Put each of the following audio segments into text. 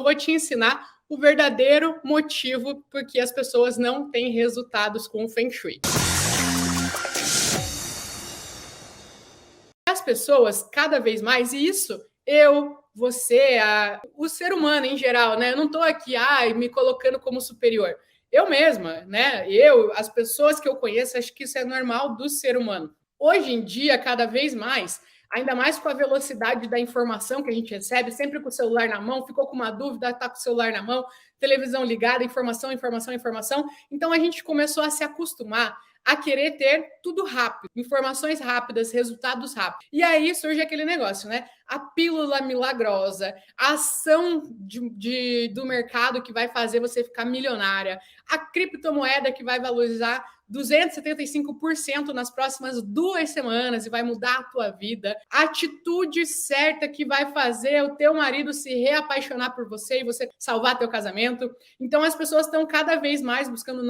vou te ensinar o verdadeiro motivo por que as pessoas não têm resultados com o Feng Shui. As pessoas, cada vez mais, e isso você, o ser humano em geral, né? Eu não estou aqui me colocando como superior. Eu mesma, né? As pessoas que eu conheço, acho que isso é normal do ser humano. Hoje em dia, cada vez mais, ainda mais com a velocidade da informação que a gente recebe, sempre com o celular na mão, ficou com uma dúvida, está com o celular na mão, televisão ligada, informação. Então a gente começou a se acostumar a querer ter tudo rápido, informações rápidas, resultados rápidos. E aí surge aquele negócio, né? A pílula milagrosa, a ação do mercado que vai fazer você ficar milionária, a criptomoeda que vai valorizar 275% nas próximas 2 semanas e vai mudar a tua vida, a atitude certa que vai fazer o teu marido se reapaixonar por você e você salvar teu casamento. Então as pessoas estão cada vez mais buscando,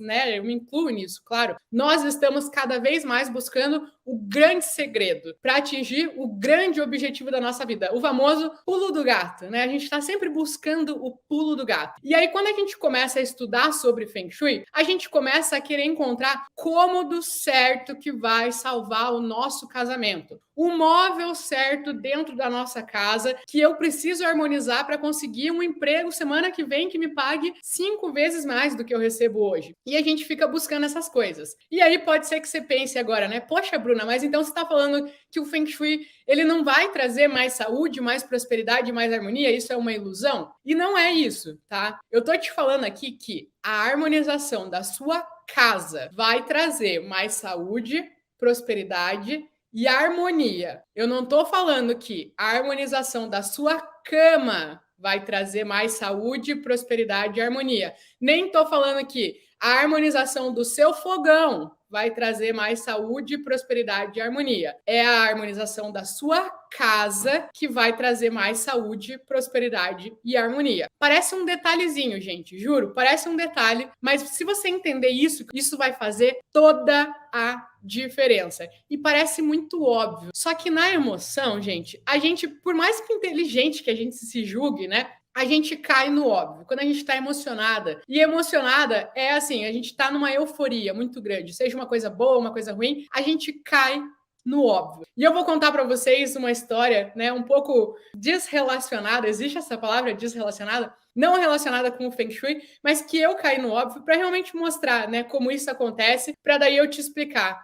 né? Eu me incluo nisso, claro. Nós estamos cada vez mais buscando o grande segredo para atingir o grande objetivo da nossa vida, o famoso pulo do gato, né? A gente está sempre buscando o pulo do gato. E aí, quando a gente começa a estudar sobre Feng Shui, a gente começa a querer encontrar cômodo certo que vai salvar o nosso casamento. O móvel certo dentro da nossa casa que eu preciso harmonizar para conseguir um emprego semana que vem que me pague 5 vezes mais do que eu recebo hoje. E a gente fica buscando essas coisas. E aí pode ser que você pense agora, né? Poxa, Bruna, mas então você está falando que o Feng Shui ele não vai trazer mais saúde, mais prosperidade, mais harmonia? Isso é uma ilusão? E não é isso, tá? Eu tô te falando aqui que a harmonização da sua casa vai trazer mais saúde, prosperidade e harmonia. Eu não estou falando que a harmonização da sua cama vai trazer mais saúde, prosperidade e harmonia. Nem estou falando que a harmonização do seu fogão vai trazer mais saúde, prosperidade e harmonia. É a harmonização da sua casa que vai trazer mais saúde, prosperidade e harmonia. Parece um detalhezinho, gente, juro, parece um detalhe, mas se você entender isso, isso vai fazer toda a diferença. E parece muito óbvio. Só que na emoção, gente, a gente, por mais que inteligente que a gente se julgue, né? A gente cai no óbvio, quando a gente está emocionada. E emocionada é assim, a gente está numa euforia muito grande, seja uma coisa boa, uma coisa ruim, a gente cai no óbvio. E eu vou contar para vocês uma história, né, um pouco desrelacionada, existe essa palavra desrelacionada? Não relacionada com o Feng Shui, mas que eu caí no óbvio para realmente mostrar, né, como isso acontece, para daí eu te explicar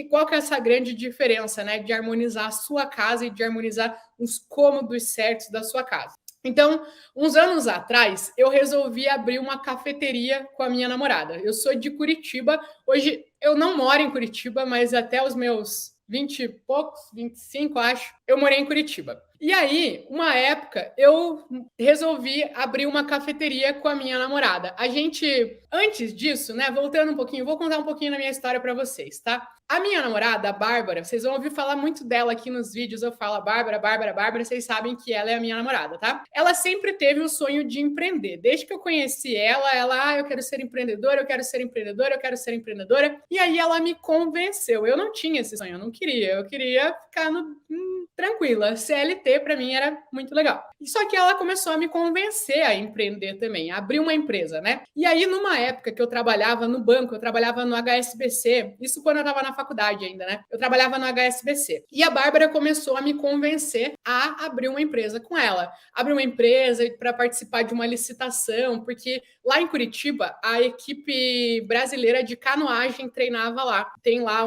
qual que é essa grande diferença, né, de harmonizar a sua casa e de harmonizar os cômodos certos da sua casa. Então, uns anos atrás, eu resolvi abrir uma cafeteria com a minha namorada. Eu sou de Curitiba. Hoje, eu não moro em Curitiba, mas até os meus 20 e poucos, 25, acho, eu morei em Curitiba. E aí, uma época, eu resolvi abrir uma cafeteria com a minha namorada. A gente, antes disso, né, voltando um pouquinho, vou contar um pouquinho da minha história para vocês, tá? A minha namorada, a Bárbara, vocês vão ouvir falar muito dela aqui nos vídeos, eu falo Bárbara, vocês sabem que ela é a minha namorada, tá? Ela sempre teve o sonho de empreender. Desde que eu conheci ela, eu quero ser empreendedora, eu quero ser empreendedora, eu quero ser empreendedora. E aí ela me convenceu. Eu não tinha esse sonho, eu não queria. Eu queria ficar tranquila. CLT para mim era muito legal. Só que ela começou a me convencer a empreender também, a abrir uma empresa, né? E aí, numa época que eu trabalhava no banco, eu trabalhava no HSBC, isso quando eu estava na faculdade ainda, né? Eu trabalhava no HSBC. E a Bárbara começou a me convencer a abrir uma empresa com ela. Abrir uma empresa para participar de uma licitação, porque lá em Curitiba, a equipe brasileira de canoagem treinava lá. Tem lá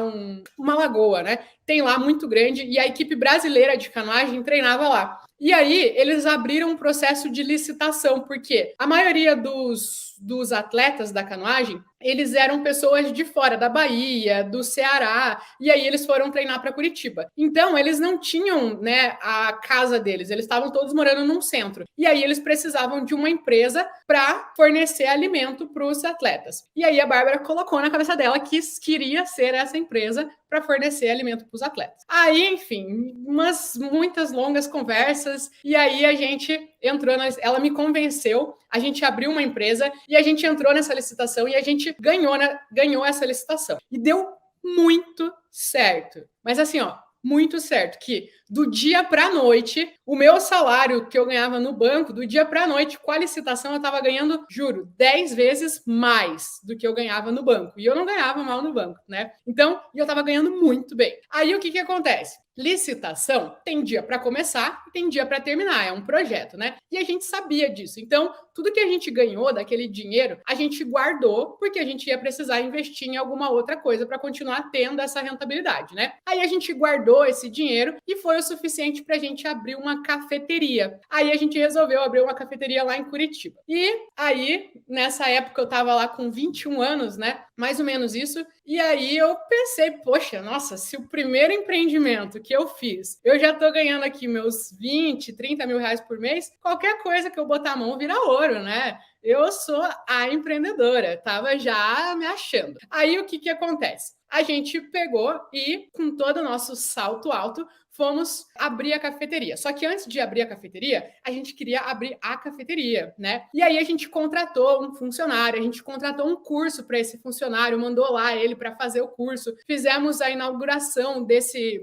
uma lagoa, né? Tem lá muito grande, e a equipe brasileira de canoagem treinava lá. E aí, eles abriram um processo de licitação, porque a maioria dos atletas da canoagem, eles eram pessoas de fora, da Bahia, do Ceará, e aí eles foram treinar para Curitiba. Então, eles não tinham, né, a casa deles, eles estavam todos morando num centro. E aí eles precisavam de uma empresa para fornecer alimento para os atletas. E aí a Bárbara colocou na cabeça dela que queria ser essa empresa para fornecer alimento para os atletas. Aí, enfim, muitas longas conversas, e aí a gente entrou, ela me convenceu, a gente abriu uma empresa e a gente entrou nessa licitação e a gente ganhou essa licitação. E deu muito certo. Mas assim, ó, muito certo, que do dia para a noite, o meu salário que eu ganhava no banco, do dia para a noite, com a licitação, eu estava ganhando, juro, 10 vezes mais do que eu ganhava no banco. E eu não ganhava mal no banco, né? Então, eu estava ganhando muito bem. Aí, o que acontece? Licitação tem dia para começar e tem dia para terminar, é um projeto, né? E a gente sabia disso. Então, tudo que a gente ganhou daquele dinheiro, a gente guardou, porque a gente ia precisar investir em alguma outra coisa para continuar tendo essa rentabilidade, né? Aí a gente guardou esse dinheiro e foi o suficiente para a gente abrir uma cafeteria. Aí a gente resolveu abrir uma cafeteria lá em Curitiba. E aí, nessa época, eu estava lá com 21 anos, né? Mais ou menos isso. E aí eu pensei, poxa, nossa, se o primeiro empreendimento que eu fiz, eu já tô ganhando aqui meus 20, 30 mil reais por mês, qualquer coisa que eu botar a mão vira ouro, né? Eu sou a empreendedora, tava já me achando. Aí o que acontece? A gente pegou e, com todo o nosso salto alto, fomos abrir a cafeteria. Só que antes de abrir a cafeteria, a gente queria abrir a cafeteria, né? E aí a gente contratou um funcionário, a gente contratou um curso para esse funcionário, mandou lá ele para fazer o curso. Fizemos a inauguração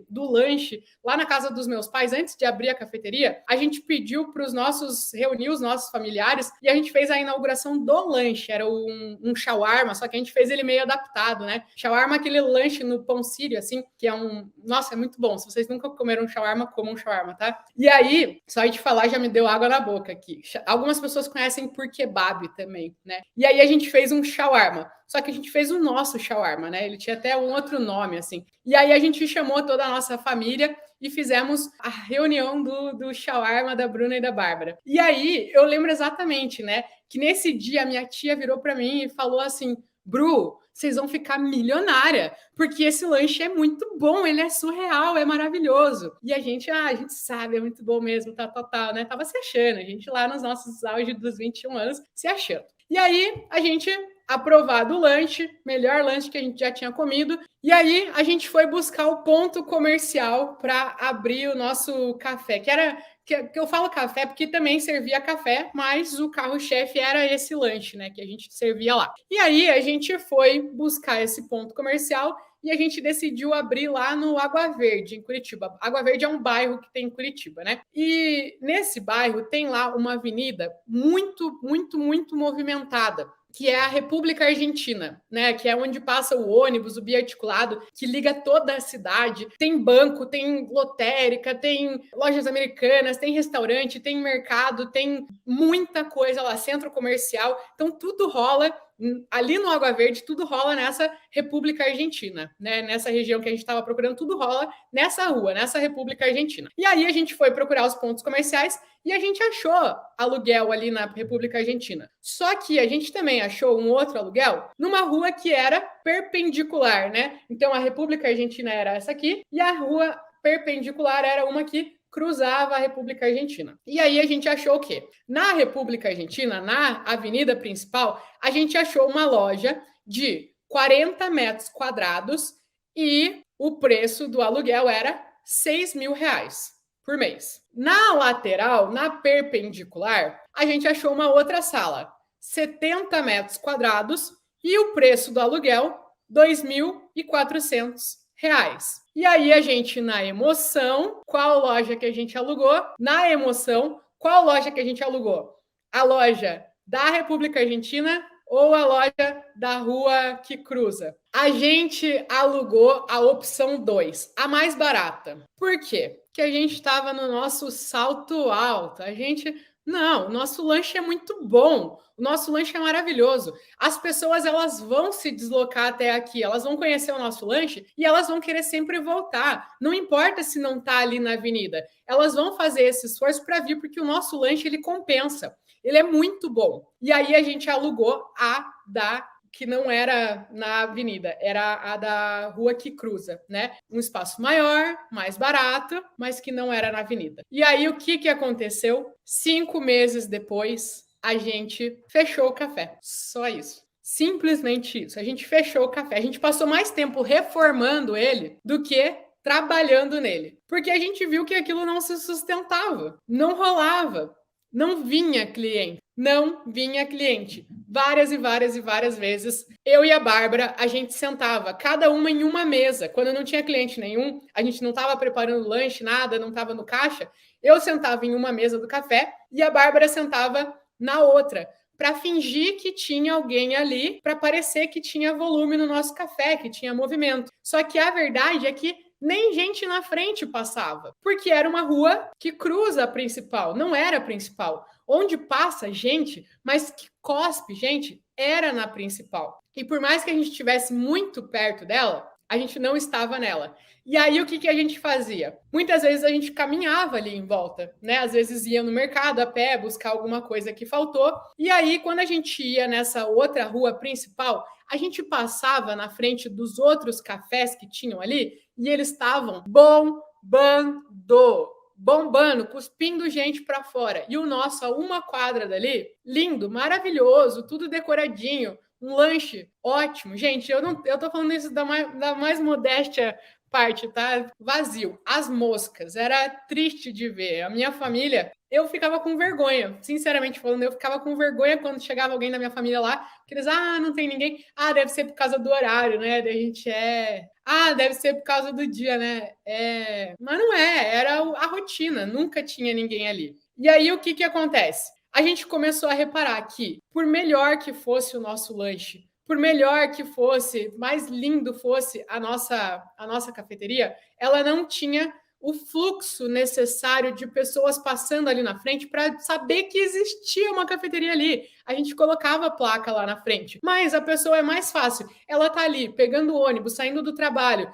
do lanche lá na casa dos meus pais antes de abrir a cafeteria. A gente pediu para reunir os nossos familiares e a gente fez a inauguração do lanche. Era um shawarma, só que a gente fez ele meio adaptado, né? Shawarma, aquele lanche no pão sírio, assim, que nossa, é muito bom. Se vocês nunca comeram um shawarma, comam um shawarma, tá? E aí, só de falar já me deu água na boca aqui. Algumas pessoas conhecem por kebab também, né? E aí a gente fez um shawarma. Só que a gente fez o nosso shawarma, né? Ele tinha até um outro nome, assim. E aí a gente chamou toda a nossa família e fizemos a reunião do shawarma da Bruna e da Bárbara. E aí eu lembro exatamente, né? Que nesse dia a minha tia virou para mim e falou assim: Bru, vocês vão ficar milionária, porque esse lanche é muito bom, ele é surreal, é maravilhoso. E a gente sabe, é muito bom mesmo, tá total, né? Tava se achando, a gente lá nos nossos auges dos 21 anos, se achando. E aí, a gente aprovado o lanche, melhor lanche que a gente já tinha comido, e aí a gente foi buscar o ponto comercial para abrir o nosso café, que eu falo café porque também servia café, mas o carro-chefe era esse lanche, né, que a gente servia lá. E aí a gente foi buscar esse ponto comercial e a gente decidiu abrir lá no Água Verde, em Curitiba. Água Verde é um bairro que tem em Curitiba, né? E nesse bairro tem lá uma avenida muito, muito, muito movimentada, que é a República Argentina, né? Que é onde passa o ônibus, o biarticulado, que liga toda a cidade. Tem banco, tem lotérica, tem lojas americanas, tem restaurante, tem mercado, tem muita coisa lá, centro comercial. Então, tudo rola ali no Água Verde, tudo rola nessa República Argentina, né? Nessa região que a gente estava procurando, tudo rola nessa rua, nessa República Argentina. E aí a gente foi procurar os pontos comerciais e a gente achou aluguel ali na República Argentina. Só que a gente também achou um outro aluguel numa rua que era perpendicular, né? Então a República Argentina era essa aqui e a rua perpendicular era uma que cruzava a República Argentina. E aí a gente achou o quê? Na República Argentina, na avenida principal, a gente achou uma loja de 40 metros quadrados e o preço do aluguel era 6 mil reais por mês. Na lateral, na perpendicular, a gente achou uma outra sala, 70 metros quadrados e o preço do aluguel, 2.400 reais. E aí a gente, na emoção, qual loja que a gente alugou? Na emoção, qual loja que a gente alugou? A loja da República Argentina ou a loja da rua que cruza? A gente alugou a opção 2, a mais barata. Por quê? Porque a gente estava no nosso salto alto. Não, o nosso lanche é muito bom. O nosso lanche é maravilhoso. As pessoas, elas vão se deslocar até aqui, elas vão conhecer o nosso lanche e elas vão querer sempre voltar. Não importa se não está ali na avenida. Elas vão fazer esse esforço para vir, porque o nosso lanche, ele compensa. Ele é muito bom. E aí a gente alugou que não era na avenida, era a da rua que cruza, né? Um espaço maior, mais barato, mas que não era na avenida. E aí o que aconteceu? 5 meses depois, a gente fechou o café. Só isso. Simplesmente isso. A gente fechou o café. A gente passou mais tempo reformando ele do que trabalhando nele. Porque a gente viu que aquilo não se sustentava, não rolava, não vinha cliente. Não vinha cliente. várias e várias e várias vezes, eu e a Bárbara, a gente sentava, cada uma em uma mesa. Quando não tinha cliente nenhum, a gente não estava preparando lanche, nada, não estava no caixa, eu sentava em uma mesa do café e a Bárbara sentava na outra, para fingir que tinha alguém ali, para parecer que tinha volume no nosso café, que tinha movimento. Só que a verdade é que nem gente na frente passava, porque era uma rua que cruza a principal, não era a principal. Onde passa gente, mas que cospe gente, era na principal. E por mais que a gente estivesse muito perto dela, a gente não estava nela. E aí o que a gente fazia? Muitas vezes a gente caminhava ali em volta, né? Às vezes ia no mercado a pé buscar alguma coisa que faltou. E aí quando a gente ia nessa outra rua principal, a gente passava na frente dos outros cafés que tinham ali e eles estavam bombando, cuspindo gente para fora. E o nosso, a uma quadra dali, lindo, maravilhoso, tudo decoradinho, um lanche ótimo. Gente, eu tô falando isso da mais modéstia parte, tá? Vazio. As moscas, era triste de ver. A minha família, eu ficava com vergonha, sinceramente falando, eu ficava com vergonha quando chegava alguém da minha família lá, que eles, não tem ninguém. Deve ser por causa do horário, né? Da gente deve ser por causa do dia, né? Mas não era a rotina, nunca tinha ninguém ali. E aí o que acontece? A gente começou a reparar que, por melhor que fosse o nosso lanche, por melhor que fosse, mais lindo fosse a nossa cafeteria, ela não tinha o fluxo necessário de pessoas passando ali na frente para saber que existia uma cafeteria ali. A gente colocava a placa lá na frente, mas a pessoa é mais fácil. Ela tá ali pegando o ônibus, saindo do trabalho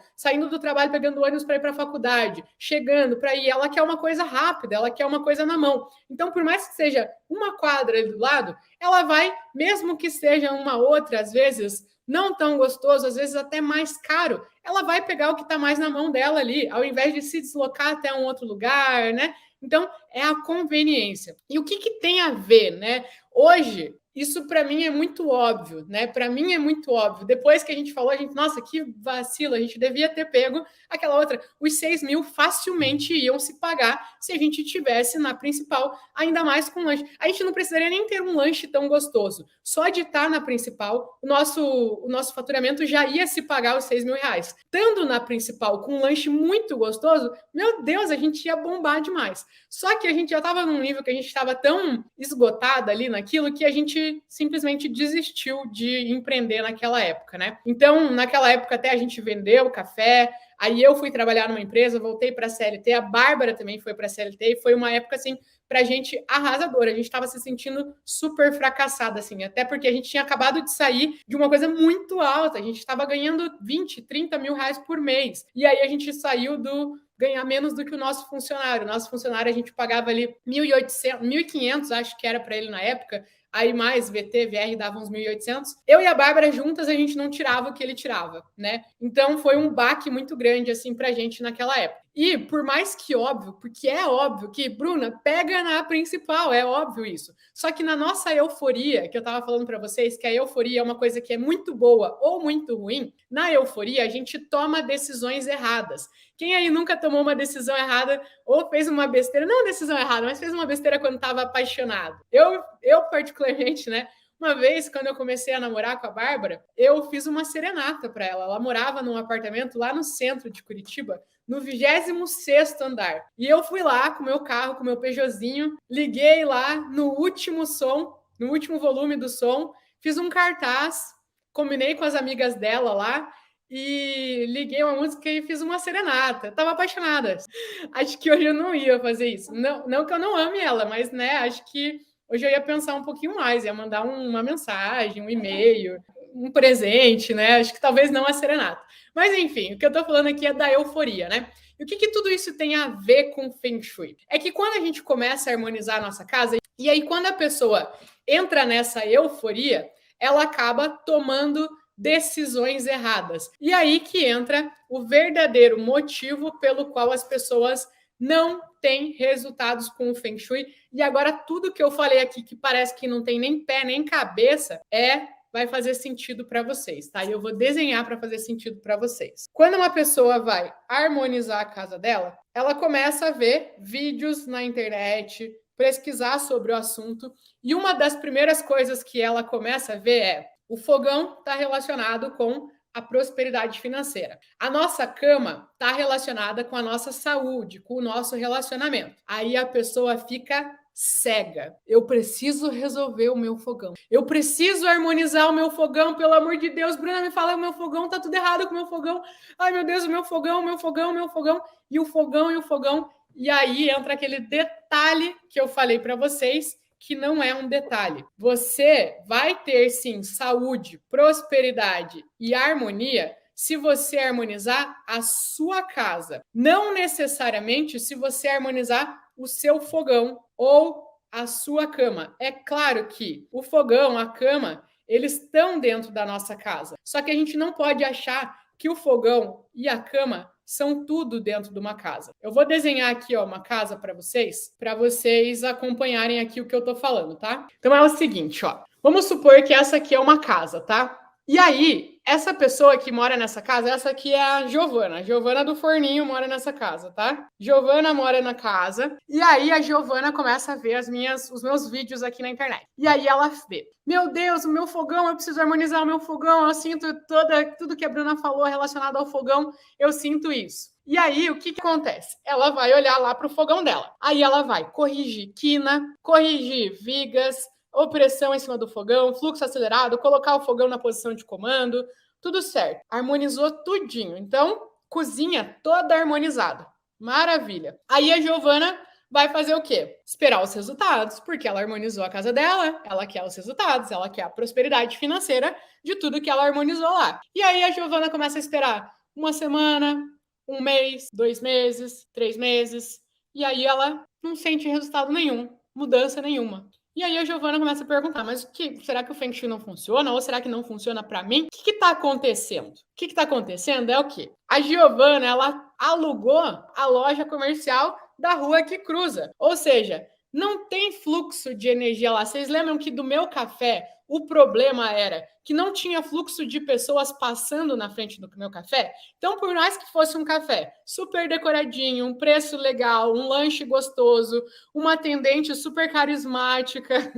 pegando o ônibus para ir para a faculdade, chegando para ir. Ela quer uma coisa rápida, ela quer uma coisa na mão. Então, por mais que seja uma quadra ali do lado, ela vai, mesmo que seja uma outra, às vezes não tão gostoso, às vezes até mais caro, ela vai pegar o que está mais na mão dela ali, ao invés de se deslocar até um outro lugar, né? Então, é a conveniência. E o que tem a ver, né? Hoje, isso para mim é muito óbvio, né? Para mim é muito óbvio. Depois que a gente falou, a gente, nossa, que vacilo, a gente devia ter pego aquela outra. Os 6 mil facilmente iam se pagar se a gente tivesse na principal, ainda mais com lanche. A gente não precisaria nem ter um lanche tão gostoso. Só de estar na principal, o nosso faturamento já ia se pagar os 6 mil reais. Estando na principal com um lanche muito gostoso, meu Deus, a gente ia bombar demais. Só que a gente já estava num nível que a gente estava tão esgotada ali naquilo que a gente simplesmente desistiu de empreender naquela época, né? Então, naquela época até a gente vendeu o café, aí eu fui trabalhar numa empresa, voltei para a CLT, a Bárbara também foi para a CLT, e foi uma época, assim, para a gente arrasadora. A gente estava se sentindo super fracassada, assim, até porque a gente tinha acabado de sair de uma coisa muito alta, a gente estava ganhando 20, 30 mil reais por mês, e aí a gente saiu do ganhar menos do que o nosso funcionário. O nosso funcionário a gente pagava ali 1.800, 1.500, acho que era para ele na época, aí mais VT, VR dava uns 1.800. Eu e a Bárbara juntas a gente não tirava o que ele tirava, né? Então foi um baque muito grande assim pra gente naquela época. E por mais que óbvio, porque é óbvio que, Bruna, pega na principal, é óbvio isso. Só que na nossa euforia, que eu tava falando para vocês, que a euforia é uma coisa que é muito boa ou muito ruim, na euforia a gente toma decisões erradas. Quem aí nunca tomou uma decisão errada ou fez uma besteira, não decisão errada, mas fez uma besteira quando estava apaixonado? Eu particularmente, né? Uma vez, quando eu comecei a namorar com a Bárbara, eu fiz uma serenata para ela. Ela morava num apartamento lá no centro de Curitiba, no 26º andar. E eu fui lá com o meu carro, com o meu Peugeotzinho, liguei lá no último som, no último volume do som, fiz um cartaz, combinei com as amigas dela lá e liguei uma música e fiz uma serenata. Eu tava apaixonada. Acho que hoje eu não ia fazer isso. Não que eu não ame ela, mas, né, acho que hoje eu ia pensar um pouquinho mais, ia mandar uma mensagem, um e-mail, um presente, né? Acho que talvez não a serenata. Mas, enfim, o que eu tô falando aqui é da euforia, né? E o que tudo isso tem a ver com Feng Shui? É que quando a gente começa a harmonizar a nossa casa, e aí quando a pessoa entra nessa euforia, ela acaba tomando decisões erradas. E aí que entra o verdadeiro motivo pelo qual as pessoas não têm resultados com o Feng Shui. E agora tudo que eu falei aqui, que parece que não tem nem pé nem cabeça, vai fazer sentido para vocês, tá? E eu vou desenhar para fazer sentido para vocês. Quando uma pessoa vai harmonizar a casa dela, ela começa a ver vídeos na internet, pesquisar sobre o assunto, e uma das primeiras coisas que ela começa a ver é: o fogão está relacionado com a prosperidade financeira. A nossa cama está relacionada com a nossa saúde, com o nosso relacionamento. Aí a pessoa fica cega. Eu preciso resolver o meu fogão. Eu preciso harmonizar o meu fogão, pelo amor de Deus. Bruna, me fala, o meu fogão tá tudo errado com o meu fogão. Ai, meu Deus, o meu fogão, o meu fogão, o meu fogão. E o fogão, e o fogão. E aí entra aquele detalhe que eu falei para vocês, que não é um detalhe. Você vai ter, sim, saúde, prosperidade e harmonia se você harmonizar a sua casa. Não necessariamente se você harmonizar o seu fogão ou a sua cama. É claro que o fogão, a cama, eles estão dentro da nossa casa. Só que a gente não pode achar que o fogão e a cama são tudo dentro de uma casa. Eu vou desenhar aqui, ó, uma casa para vocês acompanharem aqui o que eu tô falando, tá? Então é o seguinte, ó. Vamos supor que essa aqui é uma casa, tá? E aí, essa pessoa que mora nessa casa, essa aqui é a Giovana. A Giovana do Forninho mora nessa casa, tá? Giovana mora na casa. E aí a Giovana começa a ver os meus vídeos aqui na internet. E aí ela vê: meu Deus, o meu fogão, eu preciso harmonizar o meu fogão. Eu sinto tudo que a Bruna falou relacionado ao fogão, eu sinto isso. E aí, o que acontece? Ela vai olhar lá para o fogão dela. Aí ela vai corrigir quina, corrigir vigas, opressão em cima do fogão, fluxo acelerado, colocar o fogão na posição de comando, tudo certo. Harmonizou tudinho. Então, cozinha toda harmonizada. Maravilha. Aí a Giovana vai fazer o quê? Esperar os resultados, porque ela harmonizou a casa dela, ela quer os resultados, ela quer a prosperidade financeira de tudo que ela harmonizou lá. E aí a Giovana começa a esperar uma semana, um mês, 2 meses, 3 meses, e aí ela não sente resultado nenhum, mudança nenhuma. E aí a Giovana começa a perguntar, mas será que o Feng Shui não funciona? Ou será que não funciona para mim? O que está acontecendo? O que está acontecendo é o quê? A Giovana, ela alugou a loja comercial da rua que cruza. Ou seja, não tem fluxo de energia lá. Vocês lembram que do meu café, o problema era que não tinha fluxo de pessoas passando na frente do meu café? Então, por mais que fosse um café super decoradinho, um preço legal, um lanche gostoso, uma atendente super carismática,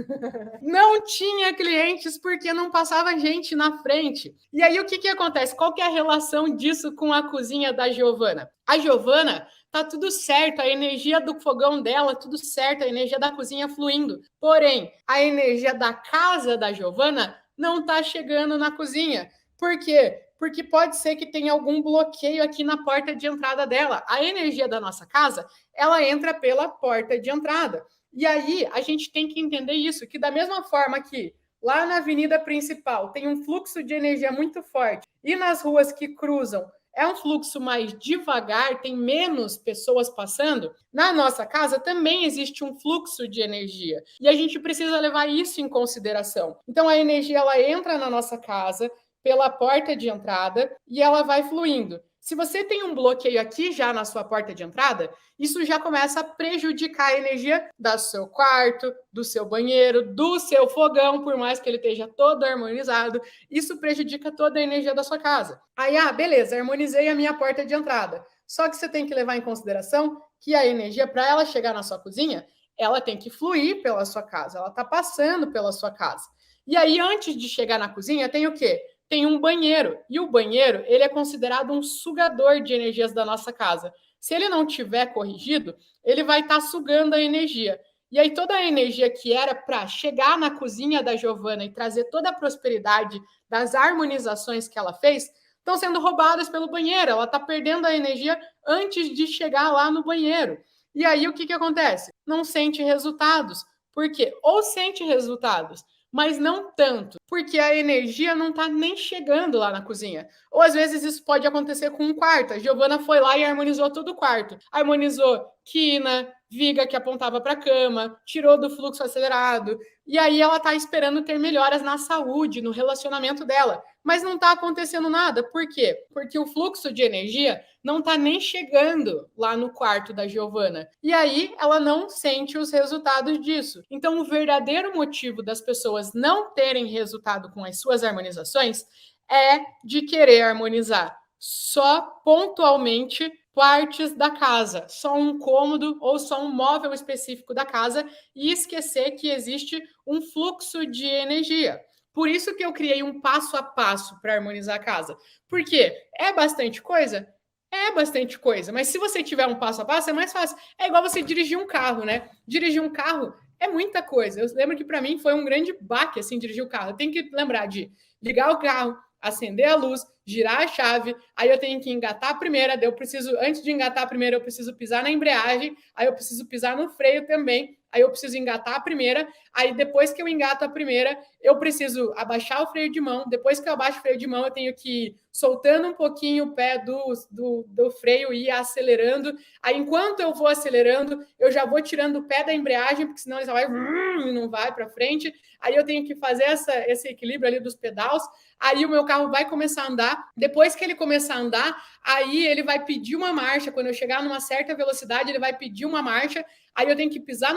não tinha clientes porque não passava gente na frente. E aí, o que acontece? Qual que é a relação disso com a cozinha da Giovana? A Giovana tá tudo certo, a energia do fogão dela, tudo certo, a energia da cozinha fluindo. Porém, a energia da casa da Giovana não tá chegando na cozinha. Por quê? Porque pode ser que tenha algum bloqueio aqui na porta de entrada dela. A energia da nossa casa, ela entra pela porta de entrada. E aí, a gente tem que entender isso, que da mesma forma que lá na avenida principal tem um fluxo de energia muito forte e nas ruas que cruzam é um fluxo mais devagar, tem menos pessoas passando, na nossa casa também existe um fluxo de energia. E a gente precisa levar isso em consideração. Então, a energia ela entra na nossa casa pela porta de entrada e ela vai fluindo. Se você tem um bloqueio aqui já na sua porta de entrada, isso já começa a prejudicar a energia do seu quarto, do seu banheiro, do seu fogão, por mais que ele esteja todo harmonizado, isso prejudica toda a energia da sua casa. Aí, beleza, harmonizei a minha porta de entrada. Só que você tem que levar em consideração que a energia, para ela chegar na sua cozinha, ela tem que fluir pela sua casa, ela está passando pela sua casa. E aí, antes de chegar na cozinha, tem o quê? Tem um banheiro, e o banheiro ele é considerado um sugador de energias da nossa casa. Se ele não tiver corrigido, ele vai estar sugando a energia. E aí toda a energia que era para chegar na cozinha da Giovana e trazer toda a prosperidade das harmonizações que ela fez, estão sendo roubadas pelo banheiro. Ela está perdendo a energia antes de chegar lá no banheiro. E aí o que acontece? Não sente resultados. Por quê? Ou sente resultados, mas não tanto, porque a energia não está nem chegando lá na cozinha. Ou às vezes isso pode acontecer com um quarto. A Giovana foi lá e harmonizou todo o quarto. Harmonizou quina, viga que apontava para a cama, tirou do fluxo acelerado. E aí ela está esperando ter melhoras na saúde, no relacionamento dela. Mas não está acontecendo nada. Por quê? Porque o fluxo de energia não está nem chegando lá no quarto da Giovana. E aí ela não sente os resultados disso. Então, o verdadeiro motivo das pessoas não terem resultado com as suas harmonizações é de querer harmonizar só pontualmente partes da casa, só um cômodo ou só um móvel específico da casa e esquecer que existe um fluxo de energia. Por isso que eu criei um passo a passo para harmonizar a casa. Por quê? É bastante coisa? É bastante coisa, mas se você tiver um passo a passo, é mais fácil. É igual você dirigir um carro, né? Dirigir um carro é muita coisa. Eu lembro que para mim foi um grande baque, assim, dirigir o carro. Eu tenho que lembrar de ligar o carro, acender a luz, girar a chave, aí eu tenho que engatar a primeira, daí eu preciso, antes de engatar a primeira, eu preciso pisar na embreagem, aí eu preciso pisar no freio também, aí eu preciso engatar a primeira, aí depois que eu engato a primeira, eu preciso abaixar o freio de mão, depois que eu abaixo o freio de mão, eu tenho que ir soltando um pouquinho o pé do freio e ir acelerando, aí enquanto eu vou acelerando, eu já vou tirando o pé da embreagem, porque senão ele só vai e não vai para frente, aí eu tenho que fazer esse equilíbrio ali dos pedais, aí o meu carro vai começar a andar, depois que ele começar a andar, aí ele vai pedir uma marcha, quando eu chegar numa certa velocidade, ele vai pedir uma marcha, aí eu tenho que pisar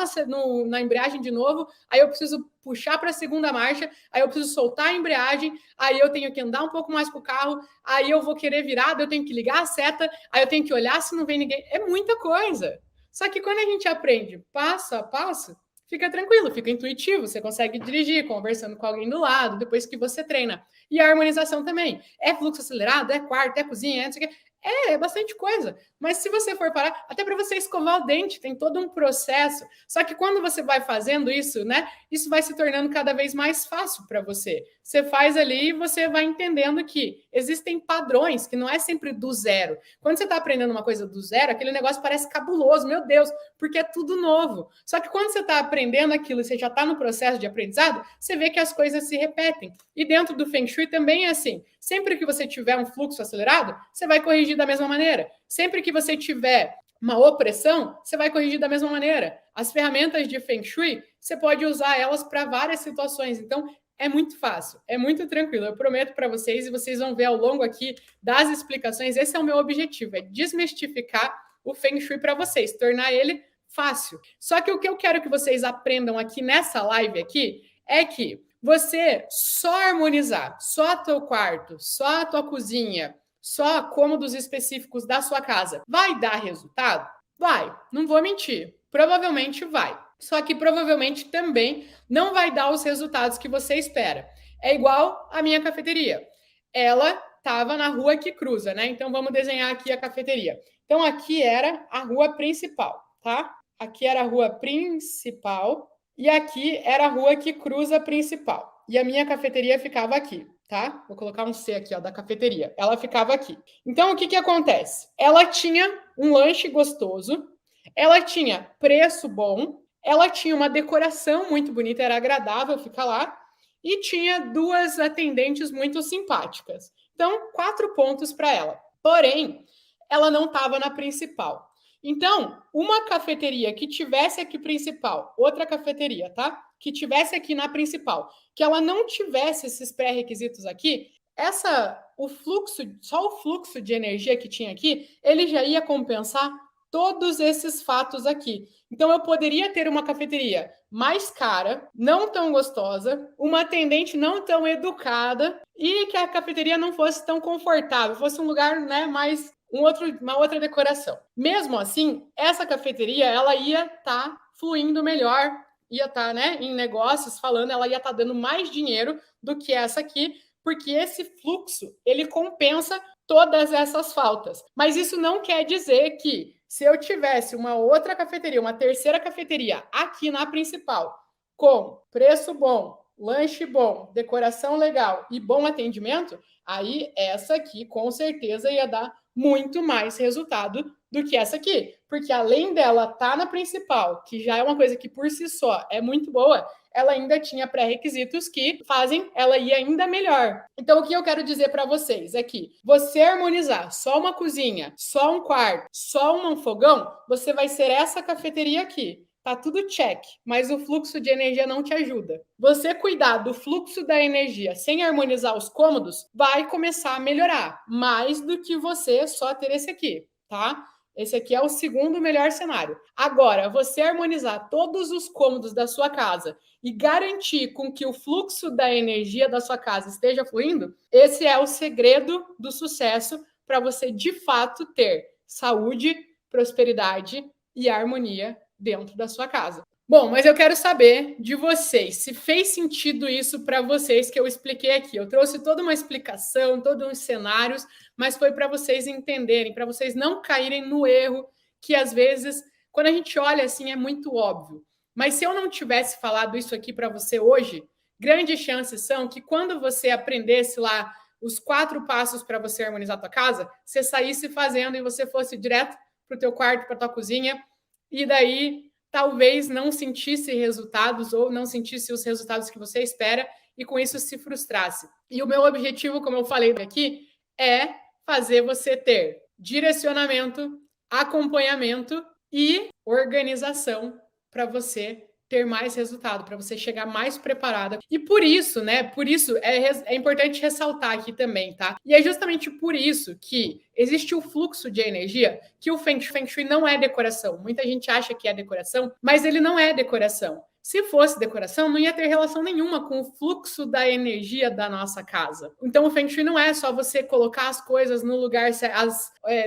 na embreagem de novo, aí eu preciso puxar para a segunda marcha, aí eu preciso soltar a embreagem, aí eu tenho que andar um pouco mais com o carro, aí eu vou querer virar, eu tenho que ligar a seta, aí eu tenho que olhar se não vem ninguém, é muita coisa. Só que quando a gente aprende passo a passo, fica tranquilo, fica intuitivo, você consegue dirigir conversando com alguém do lado, depois que você treina. E a harmonização também. É fluxo acelerado, é quarto, é cozinha, é não sei o quê. É bastante coisa. Mas se você for parar, até para você escovar o dente, tem todo um processo. Só que quando você vai fazendo isso, né? Isso vai se tornando cada vez mais fácil para você. Você faz ali e você vai entendendo que existem padrões, que não é sempre do zero. Quando você está aprendendo uma coisa do zero, aquele negócio parece cabuloso, meu Deus, porque é tudo novo. Só que quando você está aprendendo aquilo e você já está no processo de aprendizado, você vê que as coisas se repetem. E dentro do Feng Shui também é assim. Sempre que você tiver um fluxo acelerado, você vai corrigir da mesma maneira. Sempre que você tiver uma opressão, você vai corrigir da mesma maneira. As ferramentas de Feng Shui, você pode usar elas para várias situações. Então, é muito fácil, é muito tranquilo. Eu prometo para vocês, e vocês vão ver ao longo aqui das explicações, esse é o meu objetivo, é desmistificar o Feng Shui para vocês, tornar ele fácil. Só que o que eu quero que vocês aprendam aqui nessa live aqui é que você só harmonizar, só teu quarto, só a tua cozinha, só cômodos específicos da sua casa, vai dar resultado? Vai, não vou mentir. Provavelmente vai. Só que provavelmente também não vai dar os resultados que você espera. É igual a minha cafeteria. Ela estava na rua que cruza, né? Então vamos desenhar aqui a cafeteria. Então aqui era a rua principal, tá? Aqui era a rua principal e aqui era a rua que cruza a principal. E a minha cafeteria ficava aqui, tá? Vou colocar um C aqui, ó, da cafeteria. Ela ficava aqui. Então, o que que acontece? Ela tinha um lanche gostoso, ela tinha preço bom, ela tinha uma decoração muito bonita, era agradável ficar lá, e tinha duas atendentes muito simpáticas. Então, 4 pontos para ela. Porém, ela não estava na principal. Então, uma cafeteria que tivesse aqui principal, outra cafeteria, tá? Que tivesse aqui na principal, que ela não tivesse esses pré-requisitos aqui, só o fluxo de energia que tinha aqui, ele já ia compensar todos esses fatos aqui. Então, eu poderia ter uma cafeteria mais cara, não tão gostosa, uma atendente não tão educada e que a cafeteria não fosse tão confortável, fosse um lugar, né, mais uma outra decoração. Mesmo assim, essa cafeteria ela ia estar fluindo melhor, ia estar, né, em negócios falando, ela ia estar dando mais dinheiro do que essa aqui, porque esse fluxo ele compensa todas essas faltas. Mas isso não quer dizer que se eu tivesse uma outra cafeteria, uma terceira cafeteria aqui na principal, com preço bom, lanche bom, decoração legal e bom atendimento, aí essa aqui com certeza ia dar muito mais resultado do que essa aqui. Porque além dela estar na principal, que já é uma coisa que por si só é muito boa, ela ainda tinha pré-requisitos que fazem ela ir ainda melhor. Então, o que eu quero dizer para vocês é que você harmonizar só uma cozinha, só um quarto, só um fogão, você vai ser essa cafeteria aqui. Tá tudo check, mas o fluxo de energia não te ajuda. Você cuidar do fluxo da energia sem harmonizar os cômodos vai começar a melhorar, mais do que você só ter esse aqui, tá? Esse aqui é o segundo melhor cenário. Agora, você harmonizar todos os cômodos da sua casa e garantir com que o fluxo da energia da sua casa esteja fluindo, esse é o segredo do sucesso para você, de fato, ter saúde, prosperidade e harmonia dentro da sua casa. Bom, mas eu quero saber de vocês, se fez sentido isso para vocês que eu expliquei aqui. Eu trouxe toda uma explicação, todos os cenários, mas foi para vocês entenderem, para vocês não caírem no erro que às vezes, quando a gente olha assim, é muito óbvio. Mas se eu não tivesse falado isso aqui para você hoje, grandes chances são que quando você aprendesse lá os 4 passos para você harmonizar a tua casa, você saísse fazendo e você fosse direto para o teu quarto, para a tua cozinha, e daí talvez não sentisse resultados ou não sentisse os resultados que você espera e com isso se frustrasse. E o meu objetivo, como eu falei aqui, é fazer você ter direcionamento, acompanhamento e organização para você ter mais resultado, para você chegar mais preparada. E por isso, né? Por isso é importante ressaltar aqui também, tá? E é justamente por isso que existe o fluxo de energia, que o Feng Shui não é decoração. Muita gente acha que é decoração, mas ele não é decoração. Se fosse decoração, não ia ter relação nenhuma com o fluxo da energia da nossa casa. Então, o Feng Shui não é só você colocar as coisas no lugar,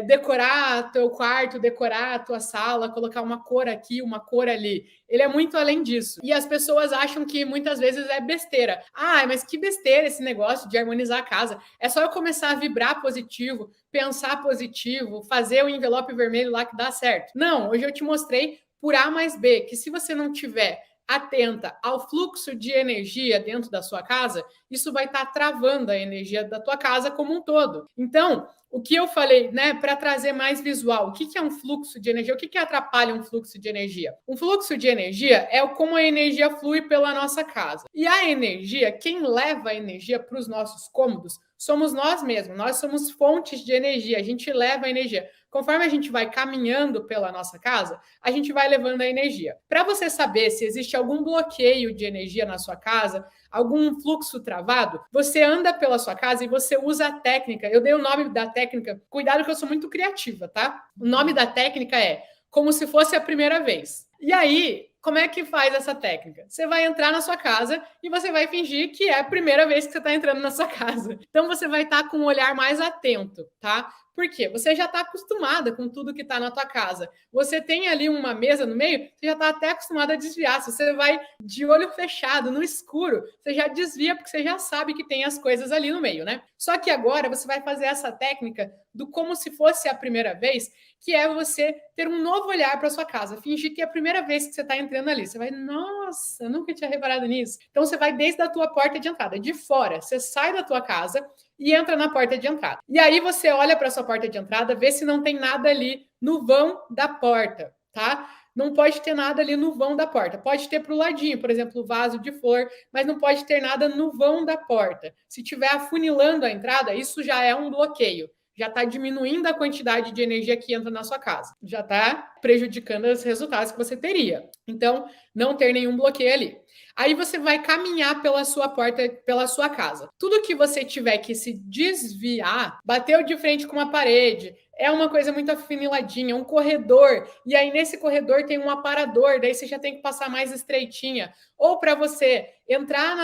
decorar teu quarto, decorar a tua sala, colocar uma cor aqui, uma cor ali. Ele é muito além disso. E as pessoas acham que muitas vezes é besteira. Ah, mas que besteira esse negócio de harmonizar a casa. É só eu começar a vibrar positivo, pensar positivo, fazer o envelope vermelho lá que dá certo. Não, hoje eu te mostrei por A mais B, que se você não tiver atenta ao fluxo de energia dentro da sua casa, isso vai estar travando a energia da tua casa como um todo. Então, o que eu falei, né, para trazer mais visual, o que é um fluxo de energia? O que atrapalha um fluxo de energia? Um fluxo de energia é como a energia flui pela nossa casa. E a energia, quem leva a energia para os nossos cômodos, somos nós mesmos. Nós somos fontes de energia, a gente leva a energia. Conforme a gente vai caminhando pela nossa casa, a gente vai levando a energia. Para você saber se existe algum bloqueio de energia na sua casa, algum fluxo travado, você anda pela sua casa e você usa a técnica. Eu dei o nome da técnica, cuidado que eu sou muito criativa, tá? O nome da técnica é como se fosse a primeira vez. E aí, como é que faz essa técnica? Você vai entrar na sua casa e você vai fingir que é a primeira vez que você está entrando na sua casa. Então, você vai estar com um olhar mais atento, tá? Por quê? Você já está acostumada com tudo que está na tua casa. Você tem ali uma mesa no meio, você já está até acostumada a desviar. Se você vai de olho fechado, no escuro, você já desvia porque você já sabe que tem as coisas ali no meio, né? Só que agora você vai fazer essa técnica do como se fosse a primeira vez, que é você ter um novo olhar para sua casa, fingir que é a primeira vez que você está entrando ali. Você vai, nossa, eu nunca tinha reparado nisso. Então você vai desde a tua porta de entrada, de fora, você sai da tua casa e entra na porta de entrada. E aí você olha para sua porta de entrada, vê se não tem nada ali no vão da porta, tá? Não pode ter nada ali no vão da porta. Pode ter para o ladinho, por exemplo, o vaso de flor, mas não pode ter nada no vão da porta. Se tiver afunilando a entrada, isso já é um bloqueio. Já está diminuindo a quantidade de energia que entra na sua casa. Já está prejudicando os resultados que você teria. Então, não ter nenhum bloqueio ali. Aí você vai caminhar pela sua porta, pela sua casa. Tudo que você tiver que se desviar, bateu de frente com uma parede, é uma coisa muito afuniladinha, um corredor, e aí nesse corredor tem um aparador, daí você já tem que passar mais estreitinha. Ou para você entrar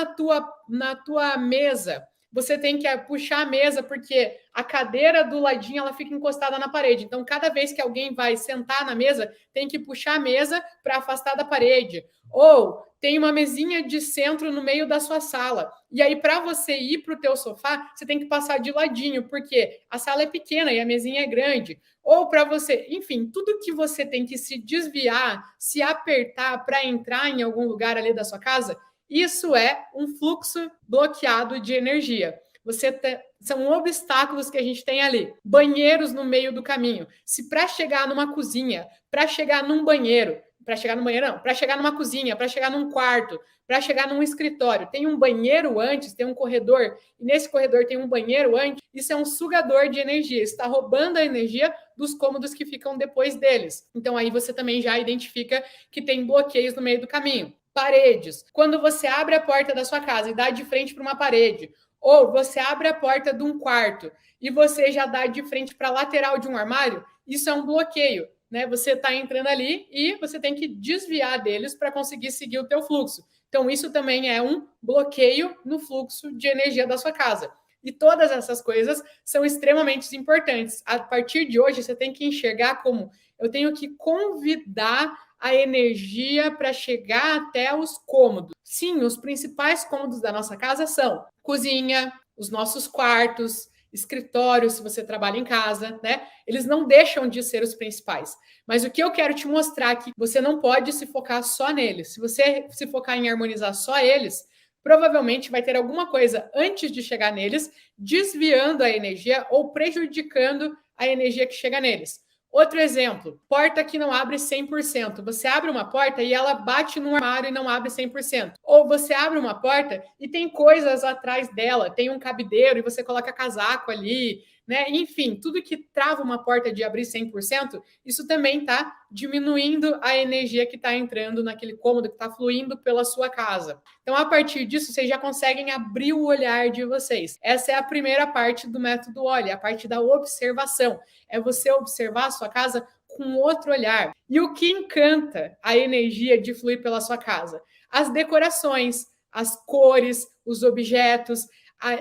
na tua mesa, você tem que puxar a mesa, porque a cadeira do ladinho ela fica encostada na parede. Então, cada vez que alguém vai sentar na mesa, tem que puxar a mesa para afastar da parede. Ou tem uma mesinha de centro no meio da sua sala. E aí, para você ir para o teu sofá, você tem que passar de ladinho, porque a sala é pequena e a mesinha é grande. Ou para você, enfim, tudo que você tem que se desviar, se apertar para entrar em algum lugar ali da sua casa, isso é um fluxo bloqueado de energia. São obstáculos que a gente tem ali. Banheiros no meio do caminho. Se para chegar numa cozinha, para chegar num banheiro, para chegar no banheiro não, para chegar numa cozinha, para chegar num quarto, para chegar num escritório, tem um banheiro antes, tem um corredor, e nesse corredor tem um banheiro antes, isso é um sugador de energia, está roubando a energia dos cômodos que ficam depois deles. Então aí você também já identifica que tem bloqueios no meio do caminho. Paredes. Quando você abre a porta da sua casa e dá de frente para uma parede, ou você abre a porta de um quarto e você já dá de frente para a lateral de um armário, isso é um bloqueio, né? Você está entrando ali e você tem que desviar deles para conseguir seguir o teu fluxo. Então, isso também é um bloqueio no fluxo de energia da sua casa. E todas essas coisas são extremamente importantes. A partir de hoje, você tem que enxergar como eu tenho que convidar a energia para chegar até os cômodos. Sim, os principais cômodos da nossa casa são cozinha, os nossos quartos, escritório, se você trabalha em casa, né? Eles não deixam de ser os principais. Mas o que eu quero te mostrar aqui, você não pode se focar só neles. Se você se focar em harmonizar só eles, provavelmente vai ter alguma coisa antes de chegar neles, desviando a energia ou prejudicando a energia que chega neles. Outro exemplo, porta que não abre 100%. Você abre uma porta e ela bate no armário e não abre 100%. Ou você abre uma porta e tem coisas atrás dela, tem um cabideiro e você coloca casaco ali, né? Enfim, tudo que trava uma porta de abrir 100%, isso também está diminuindo a energia que está entrando naquele cômodo, que está fluindo pela sua casa. Então, a partir disso, vocês já conseguem abrir o olhar de vocês. Essa é a primeira parte do método Olhe, a parte da observação. É você observar a sua casa com outro olhar. E o que encanta a energia de fluir pela sua casa? As decorações, as cores, os objetos.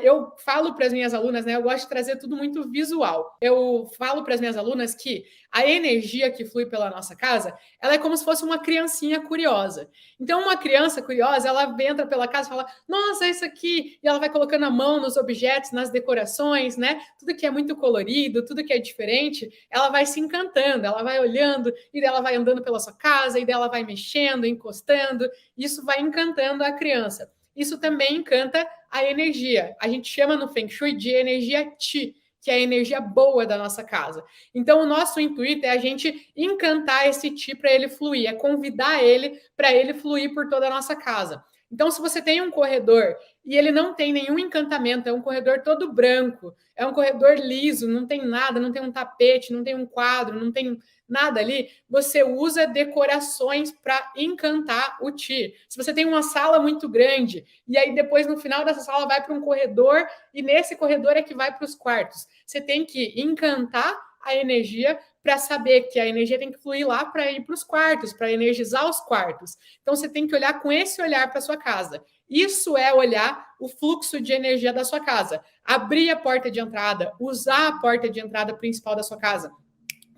Eu falo para as minhas alunas, né? Eu gosto de trazer tudo muito visual. Eu falo para as minhas alunas que a energia que flui pela nossa casa, ela é como se fosse uma criancinha curiosa. Então, uma criança curiosa, ela entra pela casa e fala, nossa, isso aqui, e ela vai colocando a mão nos objetos, nas decorações, né? Tudo que é muito colorido, tudo que é diferente, ela vai se encantando, ela vai olhando, e dela vai andando pela sua casa, e dela vai mexendo, encostando, isso vai encantando a criança. Isso também encanta a energia. A gente chama no Feng Shui de energia Qi, que é a energia boa da nossa casa. Então, o nosso intuito é a gente encantar esse Qi para ele fluir, é convidar ele para ele fluir por toda a nossa casa. Então, se você tem um corredor e ele não tem nenhum encantamento, é um corredor todo branco, é um corredor liso, não tem nada, não tem um tapete, não tem um quadro, não tem nada ali, você usa decorações para encantar o Qi. Se você tem uma sala muito grande e aí depois no final dessa sala vai para um corredor e nesse corredor é que vai para os quartos. Você tem que encantar a energia para saber que a energia tem que fluir lá para ir para os quartos, para energizar os quartos. Então você tem que olhar com esse olhar para sua casa. Isso é olhar o fluxo de energia da sua casa. Abrir a porta de entrada, usar a porta de entrada principal da sua casa.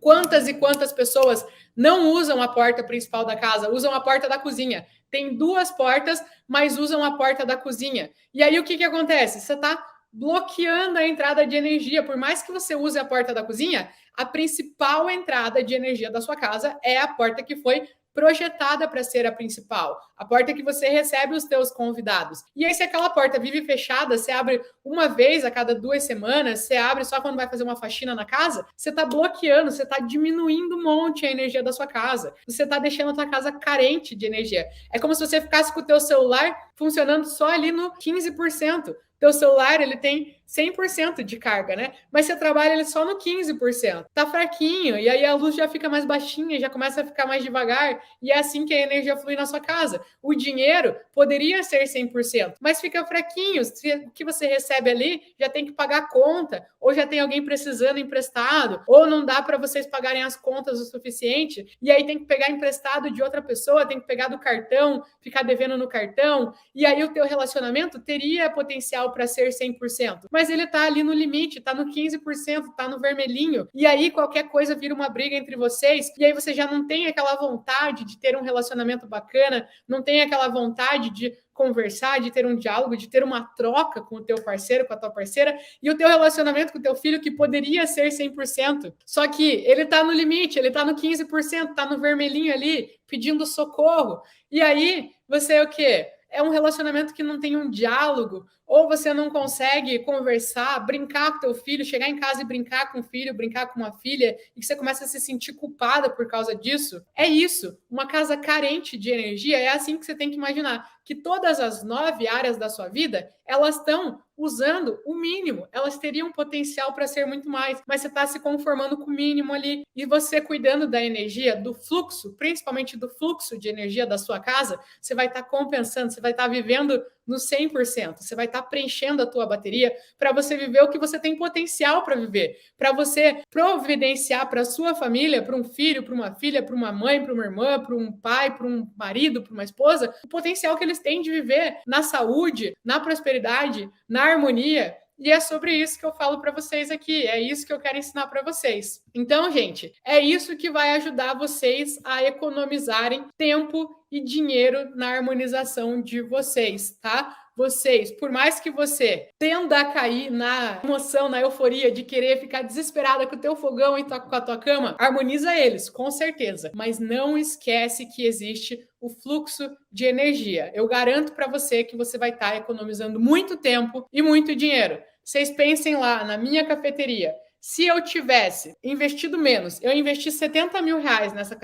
Quantas e quantas pessoas não usam a porta principal da casa, usam a porta da cozinha. Tem duas portas, mas usam a porta da cozinha. E aí o que acontece? Você está bloqueando a entrada de energia. Por mais que você use a porta da cozinha, a principal entrada de energia da sua casa é a porta que foi projetada para ser a principal, a porta que você recebe os teus convidados. E aí, se aquela porta vive fechada, você abre uma vez a cada 2 semanas, você abre só quando vai fazer uma faxina na casa, você está bloqueando, você está diminuindo um monte a energia da sua casa. Você está deixando a sua casa carente de energia. É como se você ficasse com o teu celular funcionando só ali no 15%. Teu celular, ele tem 100% de carga, né? Mas você trabalha ele só no 15%. Tá fraquinho, e aí a luz já fica mais baixinha, já começa a ficar mais devagar, e é assim que a energia flui na sua casa. O dinheiro poderia ser 100%, mas fica fraquinho. O que você recebe ali já tem que pagar a conta, ou já tem alguém precisando emprestado, ou não dá para vocês pagarem as contas o suficiente, e aí tem que pegar emprestado de outra pessoa, tem que pegar do cartão, ficar devendo no cartão, e aí o teu relacionamento teria potencial para ser 100%, mas ele tá ali no limite, tá no 15%, tá no vermelhinho, e aí qualquer coisa vira uma briga entre vocês, e aí você já não tem aquela vontade de ter um relacionamento bacana, não tem aquela vontade de conversar, de ter um diálogo, de ter uma troca com o teu parceiro, com a tua parceira, e o teu relacionamento com o teu filho que poderia ser 100%, só que ele tá no limite, ele tá no 15%, tá no vermelhinho ali, pedindo socorro, e aí você é o quê? É um relacionamento que não tem um diálogo, ou você não consegue conversar, brincar com teu filho, chegar em casa e brincar com o filho, brincar com uma filha, e que você começa a se sentir culpada por causa disso. É isso. Uma casa carente de energia é assim que você tem que imaginar, que todas as 9 áreas da sua vida, elas estão usando o mínimo. Elas teriam potencial para ser muito mais, mas você está se conformando com o mínimo ali. E você cuidando da energia, do fluxo, principalmente do fluxo de energia da sua casa, você vai estar compensando, você vai estar vivendo no 100%. Você vai estar preenchendo a tua bateria para você viver o que você tem potencial para viver, para você providenciar para a sua família, para um filho, para uma filha, para uma mãe, para uma irmã, para um pai, para um marido, para uma esposa, o potencial que eles têm de viver na saúde, na prosperidade, na harmonia. E é sobre isso que eu falo para vocês aqui, é isso que eu quero ensinar para vocês. Então, gente, é isso que vai ajudar vocês a economizarem tempo e dinheiro na harmonização de vocês, tá? Vocês, por mais que você tenda a cair na emoção, na euforia de querer ficar desesperada com o teu fogão e com a tua cama, harmoniza eles, com certeza. Mas não esquece que existe o fluxo de energia. Eu garanto para você que você vai estar economizando muito tempo e muito dinheiro. Vocês pensem lá na minha cafeteria. Se eu tivesse investido menos, eu investi 70 mil reais nessa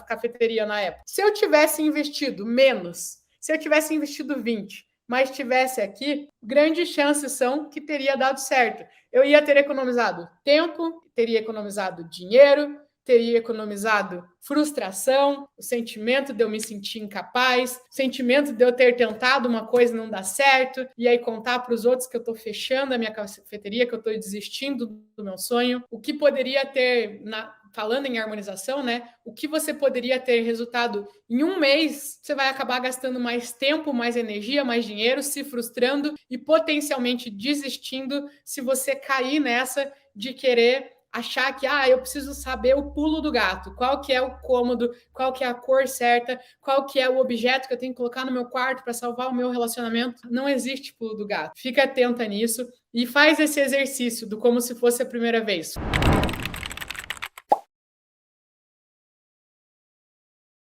cafeteria na época. Se eu tivesse investido menos, se eu tivesse investido 20, mas tivesse aqui, grandes chances são que teria dado certo. Eu ia ter economizado tempo, teria economizado dinheiro, teria economizado frustração, o sentimento de eu me sentir incapaz, o sentimento de eu ter tentado uma coisa e não dar certo, e aí contar para os outros que eu estou fechando a minha cafeteria, que eu estou desistindo do meu sonho. O que poderia ter, falando em harmonização, né? O que você poderia ter resultado em um mês, você vai acabar gastando mais tempo, mais energia, mais dinheiro, se frustrando e potencialmente desistindo se você cair nessa de querer achar que eu preciso saber o pulo do gato, qual que é o cômodo, qual que é a cor certa, qual que é o objeto que eu tenho que colocar no meu quarto para salvar o meu relacionamento. Não existe pulo do gato. Fica atenta nisso e faz esse exercício do como se fosse a primeira vez.